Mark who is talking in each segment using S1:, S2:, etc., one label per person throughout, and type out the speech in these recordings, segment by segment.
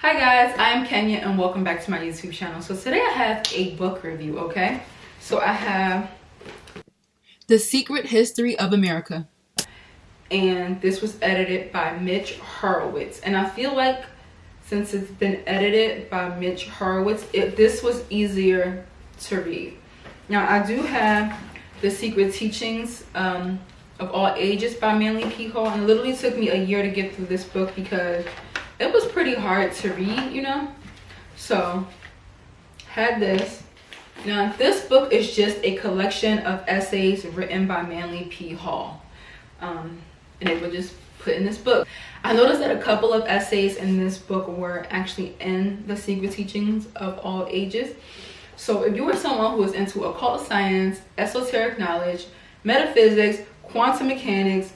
S1: Hi guys, I am Kenya and welcome back to my YouTube channel. So today I have a book review, okay? So I have
S2: The Secret History of America.
S1: And this was edited by Mitch Horowitz. And I feel like since it's been edited by Mitch Horowitz, this was easier to read. Now I do have The Secret Teachings of All Ages by Manly P. Hall. And it literally took me a year to get through this book because it was pretty hard to read, you know. So had this. Now this book is just a collection of essays written by Manly P. Hall, and they were just put in this book. I noticed that a couple of essays in this book were actually in The Secret Teachings of All Ages. So if you are someone who is into occult science, esoteric knowledge, metaphysics, quantum mechanics,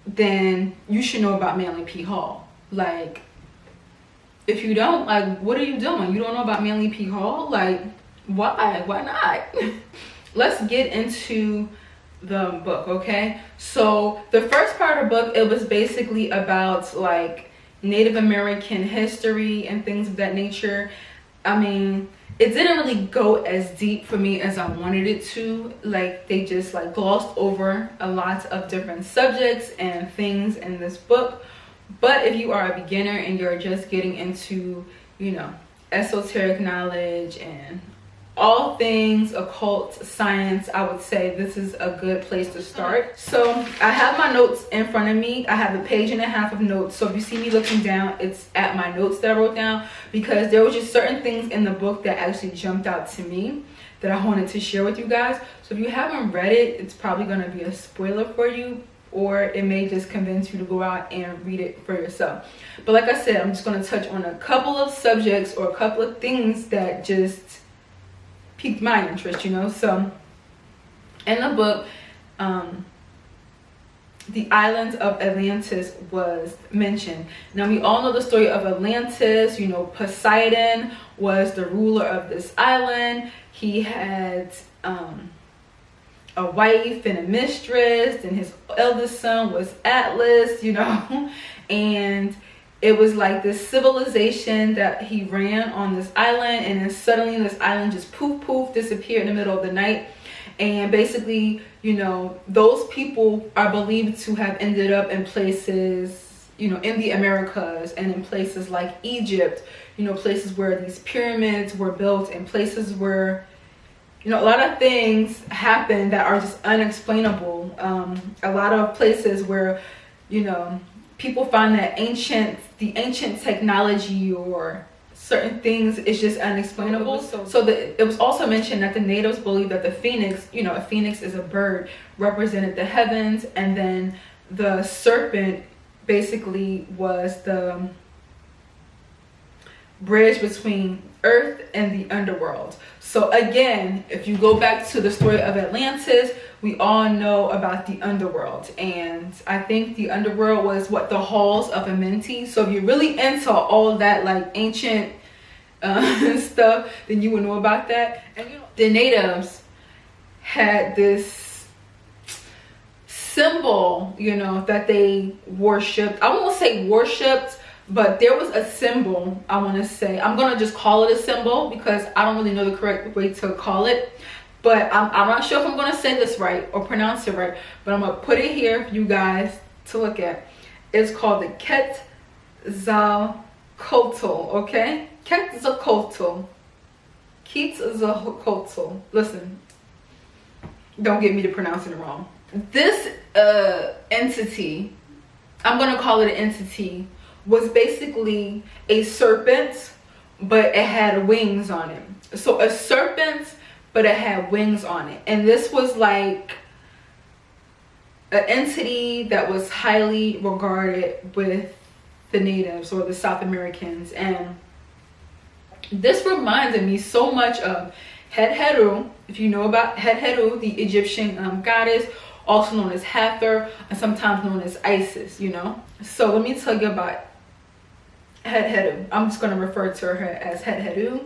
S1: then you should know about Manly P. Hall. Like, if you don't, like, what are you doing? You don't know about Manly P. Hall? Like, why not? Let's get into the book, okay? So the first part of the book, it was basically about like Native American history and things of that nature. I mean, it didn't really go as deep for me as I wanted it to. Like, they just like glossed over a lot of different subjects and things in this book. But if you are a beginner and you're just getting into, you know, esoteric knowledge and all things occult science, I would say this is a good place to start. So I have my notes in front of me. I have a page and a half of notes. So if you see me looking down, it's at my notes that I wrote down, because there was just certain things in the book that actually jumped out to me that I wanted to share with you guys. So if you haven't read it, it's probably going to be a spoiler for you, or it may just convince you to go out and read it for yourself. But like I said, I'm just going to touch on a couple of subjects or a couple of things that just piqued my interest, you know. So in the book, the island of Atlantis was mentioned. Now we all know the story of Atlantis. You know, Poseidon was the ruler of this island. He had a wife and a mistress, and his eldest son was Atlas, you know. And it was like this civilization that he ran on this island, and then suddenly this island just poof disappeared in the middle of the night. And basically, you know, those people are believed to have ended up in places, you know, in the Americas and in places like Egypt, you know, places where these pyramids were built, and places where, you know, a lot of things happen that are just unexplainable. A lot of places where, you know, people find that the ancient technology or certain things is just unexplainable. So it was also mentioned that the natives believed that the phoenix, you know, a phoenix is a bird, represented the heavens, and then the serpent basically was the bridge between earth and the underworld. So again, if you go back to the story of Atlantis, we all know about the underworld, and I think the underworld was what, the halls of Amenti. So if you're really into all that like ancient stuff, then you would know about that. And you know, the natives had this symbol, you know, that they worshipped. I won't say worshipped, but there was a symbol, I want to say. I'm going to just call it a symbol because I don't really know the correct way to call it. But I'm not sure if I'm going to say this right or pronounce it right. But I'm going to put it here for you guys to look at. It's called the Quetzalcoatl, okay? Quetzalcoatl. Quetzalcoatl. Listen, don't get me to pronouncing it wrong. This entity, I'm going to call it an entity, was basically a serpent, but it had wings on it. So a serpent, but it had wings on it. And this was like an entity that was highly regarded with the natives or the South Americans. And this reminded me so much of Het Heru. If you know about Het Heru, the Egyptian goddess, also known as Hathor, and sometimes known as Isis, you know. So let me tell you about Het Heru. I'm just going to refer to her as Het Heru.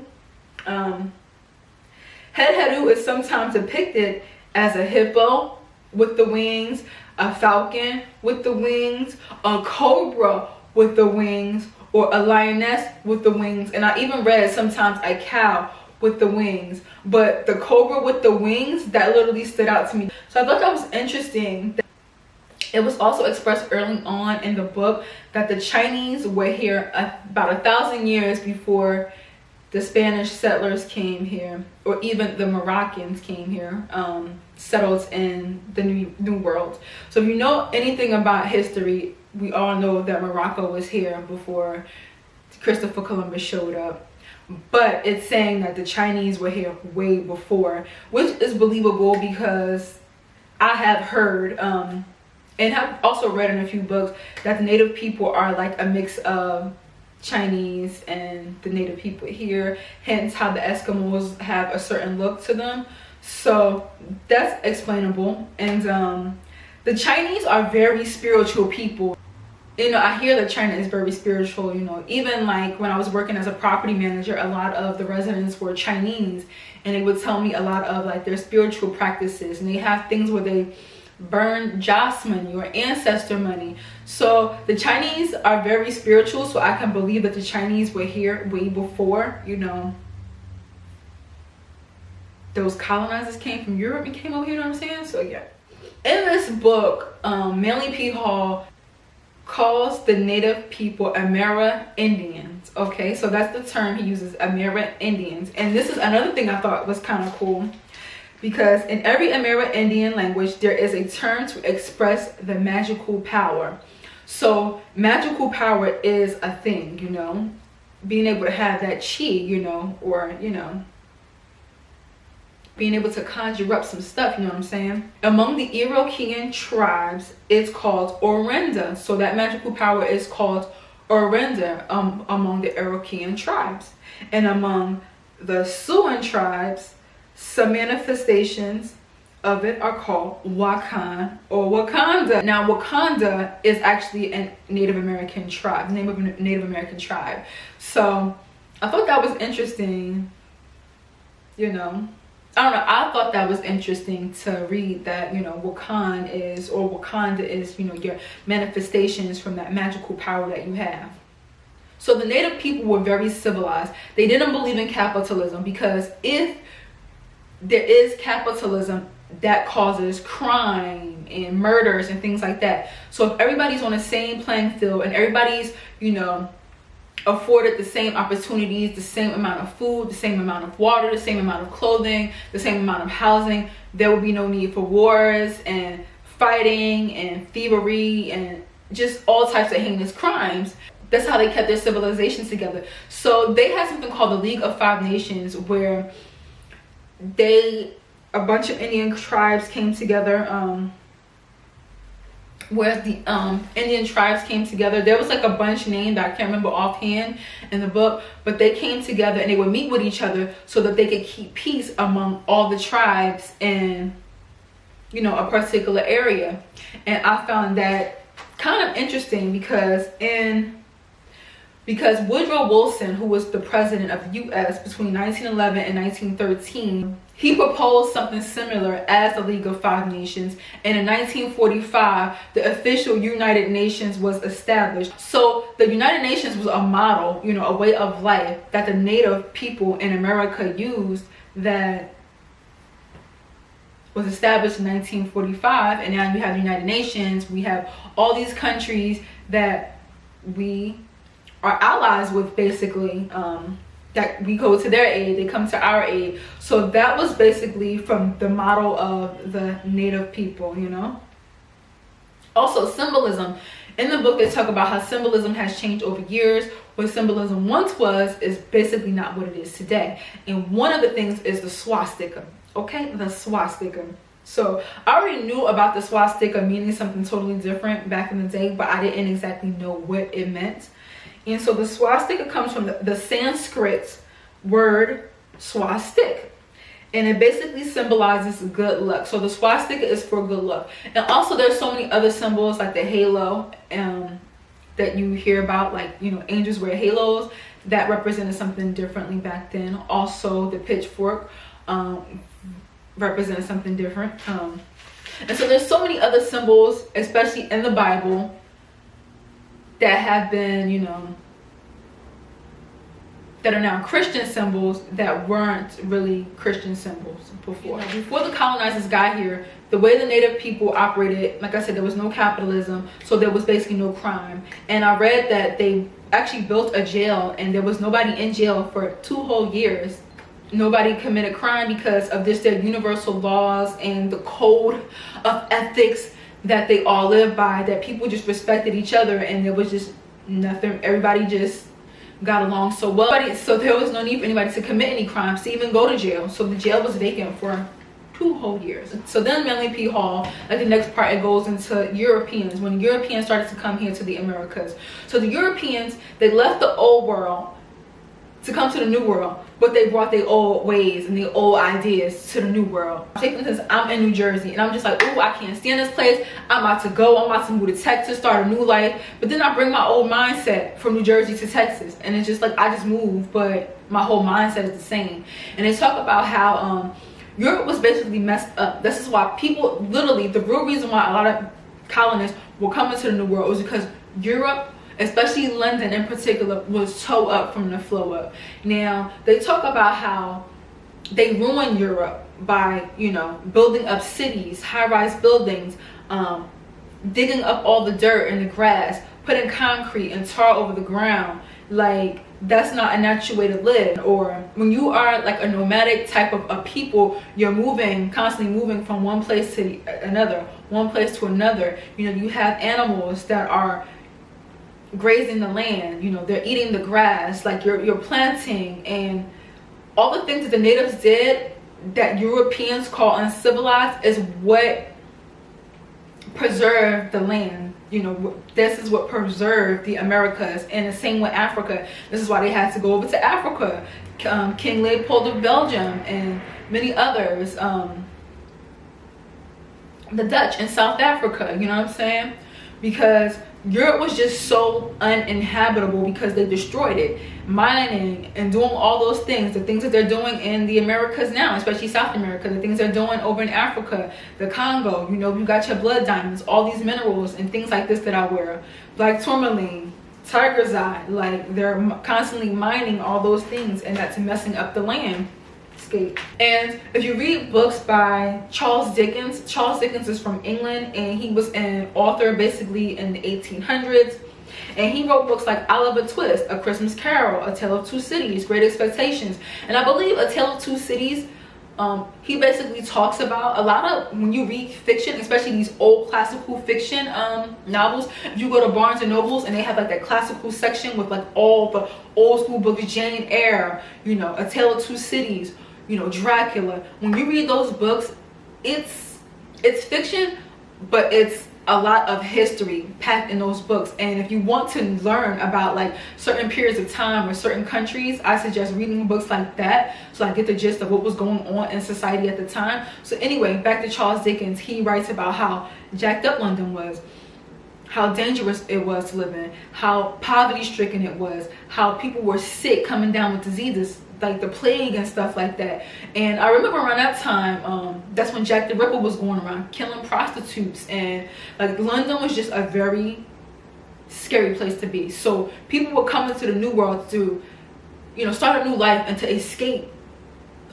S1: Het Heru is sometimes depicted as a hippo with the wings, a falcon with the wings, a cobra with the wings, or a lioness with the wings. And I even read sometimes a cow with the wings, but the cobra with the wings, that literally stood out to me. So I thought that was interesting. It was also expressed early on in the book that the Chinese were here about 1,000 years before the Spanish settlers came here, or even the Moroccans came here, settled in the New World. So if you know anything about history, we all know that Morocco was here before Christopher Columbus showed up. But it's saying that the Chinese were here way before, which is believable because I have heard and have also read in a few books that the native people are like a mix of Chinese and the native people here, hence how the Eskimos have a certain look to them. So that's explainable. And the Chinese are very spiritual people. You know, I hear that China is very spiritual. You know, even like when I was working as a property manager, a lot of the residents were Chinese, and they would tell me a lot of like their spiritual practices, and they have things where they burn Joss money or ancestor money. So the Chinese are very spiritual, so I can believe that the Chinese were here way before, you know, those colonizers came from Europe and came over here, you know what I'm saying? So yeah, in this book, Manly P. Hall calls the native people Amerindians. Indians. Okay, so that's the term he uses, Amerindians. Indians. And this is another thing I thought was kind of cool, because in every Amerindian language there is a term to express the magical power. So magical power is a thing, you know, being able to have that chi, you know, or, you know, being able to conjure up some stuff, you know what I'm saying? Among the Iroquoian tribes, it's called Orenda. So that magical power is called Orenda among the Iroquoian tribes. And among the Siouan tribes, some manifestations of it are called Wakan or Wakanda. Now Wakanda is actually a Native American tribe, name of a Native American tribe. So I thought that was interesting, you know. I don't know, I thought that was interesting to read that, you know, Wakanda is, you know, your manifestations from that magical power that you have. So the native people were very civilized. They didn't believe in capitalism, because if there is capitalism, that causes crime and murders and things like that. So if everybody's on the same playing field and everybody's, you know, afforded the same opportunities, the same amount of food, the same amount of water, the same amount of clothing, the same amount of housing, there will be no need for wars and fighting and thievery and just all types of heinous crimes. That's how they kept their civilizations together. So they had something called the League of Five Nations, where a bunch of Indian tribes came together, where the Indian tribes came together. There was like a bunch named that I can't remember offhand in the book, but they came together and they would meet with each other so that they could keep peace among all the tribes in, you know, a particular area. And I found that kind of interesting because Woodrow Wilson, who was the president of the US between 1911 and 1913, he proposed something similar as the League of Five Nations. And in 1945, the official United Nations was established. So the United Nations was a model, you know, a way of life that the native people in America used, that was established in 1945. And now you have the United Nations. We have all these countries that we are allies with, basically, that we go to their aid, they come to our aid. So that was basically from the model of the native people, you know. Also symbolism. In the book they talk about how symbolism has changed over years. What symbolism once was is basically not what it is today. And one of the things is the swastika. Okay, the swastika. So I already knew about the swastika meaning something totally different back in the day, but I didn't exactly know what it meant. And so the swastika comes from the Sanskrit word swastik, and it basically symbolizes good luck. So the swastika is for good luck. And also there's so many other symbols like the halo that you hear about, like, you know, angels wear halos, that represented something differently back then. Also the pitchfork represented something different. And so there's so many other symbols, especially in the Bible, that have been, you know, that are now Christian symbols that weren't really Christian symbols before. Before the colonizers got here, the way the native people operated, like I said, there was no capitalism, so there was basically no crime. And I read that they actually built a jail and there was nobody in jail for 2 whole years. Nobody committed crime because of this, their universal laws and the code of ethics that they all live by, that people just respected each other, and there was just nothing, everybody just got along so well. So there was no need for anybody to commit any crimes, to even go to jail. So the jail was vacant for 2 whole years. So then Manly P. Hall, like the next part, it goes into Europeans. When Europeans started to come here to the Americas. So the Europeans, they left the old world to come to the new world, but they brought their old ways and their old ideas to the new world. Say for instance, I'm in New Jersey and I'm just like, oh, I can't stand this place. I'm about to go. I'm about to move to Texas, start a new life. But then I bring my old mindset from New Jersey to Texas, and it's just like I just moved, but my whole mindset is the same. And they talk about how Europe was basically messed up. This is why people, literally, the real reason why a lot of colonists were coming to the new world was because Europe, especially London in particular, was toe up from the flow up. Now, they talk about how they ruined Europe by, you know, building up cities, high-rise buildings, digging up all the dirt and the grass, putting concrete and tar over the ground. Like, that's not a natural way to live. Or when you are like a nomadic type of a people, you're moving, constantly moving from one place to another, one place to another. You know, you have animals that are grazing the land, you know, they're eating the grass, like you're planting, and all the things that the natives did that Europeans call uncivilized is what preserved the land. You know, this is what preserved the Americas. And the same with Africa. This is why they had to go over to Africa. King Leopold of Belgium and many others, the Dutch in South Africa, you know what I'm saying? Because Europe was just so uninhabitable because they destroyed it, mining and doing all those things, the things that they're doing in the Americas now, especially South America, the things they're doing over in Africa, the Congo. You know, you got your blood diamonds, all these minerals and things like this that I wear, like tourmaline, tiger's eye. Like, they're constantly mining all those things, and that's messing up the land. And if you read books by Charles Dickens is from England, and he was an author basically in the 1800s, and he wrote books like Oliver Twist, A Christmas Carol, A Tale of Two Cities, Great Expectations. And I believe A Tale of Two Cities, he basically talks about a lot of, when you read fiction, especially these old classical fiction novels, if you go to Barnes and Nobles and they have like that classical section with like all the old school books, Jane Eyre, you know, A Tale of Two Cities, you know, Dracula. When you read those books, it's fiction, but it's a lot of history packed in those books. And if you want to learn about like certain periods of time or certain countries, I suggest reading books like that, so I get the gist of what was going on in society at the time. So anyway, back to Charles Dickens. He writes about how jacked up London was, how dangerous it was to live in, how poverty stricken it was, how people were sick, coming down with diseases like the plague and stuff like that. And I remember around that time, that's when Jack the Ripper was going around killing prostitutes, and like London was just a very scary place to be. So people were coming to the new world to, you know, start a new life and to escape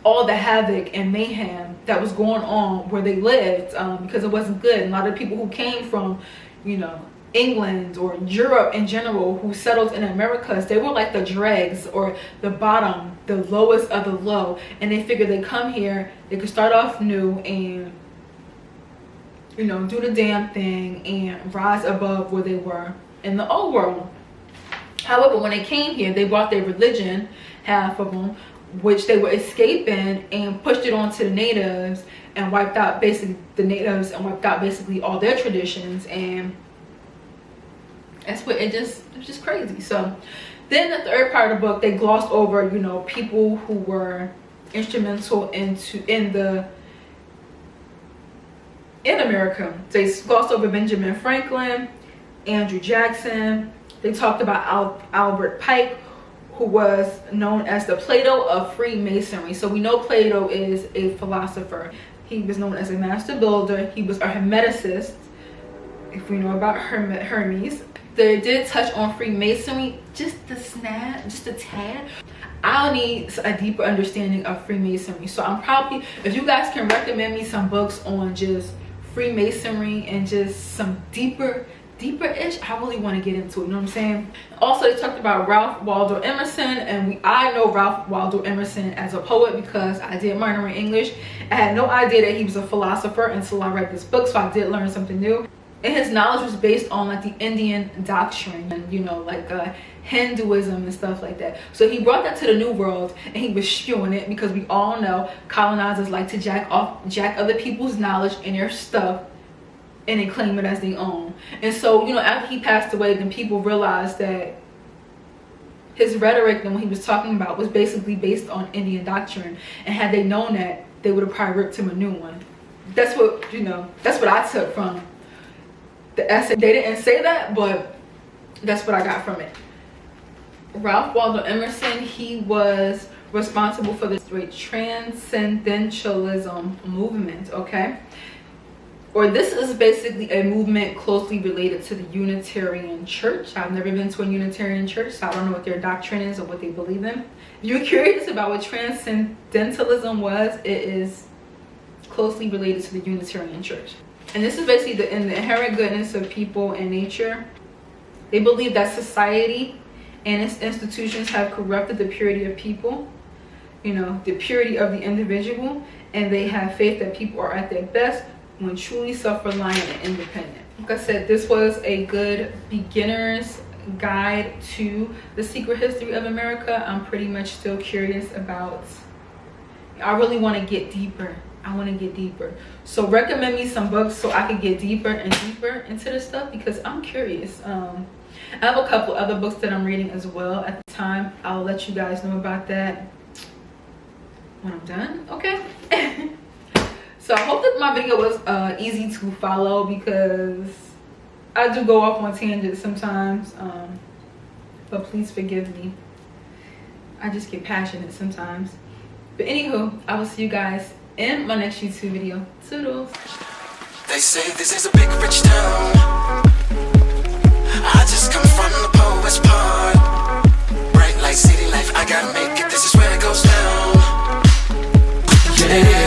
S1: all the havoc and mayhem that was going on where they lived, because it wasn't good. And a lot of people who came from, you know, England or Europe in general, who settled in Americas, they were like the dregs or the bottom, the lowest of the low, and they figured they come here, they could start off new and, you know, do the damn thing and rise above where they were in the old world. However, when they came here, they brought their religion, half of them, which they were escaping, and pushed it onto the natives and wiped out basically the natives and wiped out basically all their traditions. And that's what it was just crazy. So then the third part of the book, they glossed over, you know, people who were instrumental in America. They glossed over Benjamin Franklin, Andrew Jackson. They talked about Albert Pike, who was known as the Plato of Freemasonry. So we know Plato is a philosopher. He was known as a master builder. He was a hermeticist, if we know about Hermes. They did touch on Freemasonry, just a snap, just a tad. I'll need a deeper understanding of Freemasonry. So I'm probably, if you guys can recommend me some books on just Freemasonry and just some deeper-ish, I really want to get into it, you know what I'm saying? Also, they talked about Ralph Waldo Emerson, and I know Ralph Waldo Emerson as a poet because I did minor in English. I had no idea that he was a philosopher until I read this book, so I did learn something new. And his knowledge was based on like the Indian doctrine and, you know, like Hinduism and stuff like that. So he brought that to the New World and he was spewing it, because we all know colonizers like to jack other people's knowledge and their stuff and then claim it as their own. And so, you know, after he passed away, then people realized that his rhetoric and what he was talking about was basically based on Indian doctrine. And had they known that, they would have probably ripped him a new one. That's what, you know, that's what I took from the essay. They didn't say that, but that's what I got from it. Ralph Waldo Emerson, he was responsible for the great transcendentalism movement, okay? Or this is basically a movement closely related to the Unitarian Church. I've never been to a Unitarian church, so I don't know what their doctrine is or what they believe in. If you're curious about what transcendentalism was, it is closely related to the Unitarian Church. And this is basically in the inherent goodness of people and nature. They believe that society and its institutions have corrupted the purity of people, you know, the purity of the individual, and they have faith that people are at their best when truly self-reliant and independent. Like I said, this was a good beginner's guide to the secret history of America. I'm pretty much still curious about, I really want to get deeper. I want to get deeper. So recommend me some books so I can get deeper and deeper into this stuff, because I'm curious. I have a couple other books that I'm reading as well at the time. I'll let you guys know about that when I'm done, okay? So I hope that my video was easy to follow, because I do go off on tangents sometimes, but please forgive me. I just get passionate sometimes. But anywho, I will see you guys in my next YouTube video. Toodles.
S3: They say this is a big rich town. I just come from the poet's part. Bright light, city life, I gotta make it. This is where it goes down. Yeah.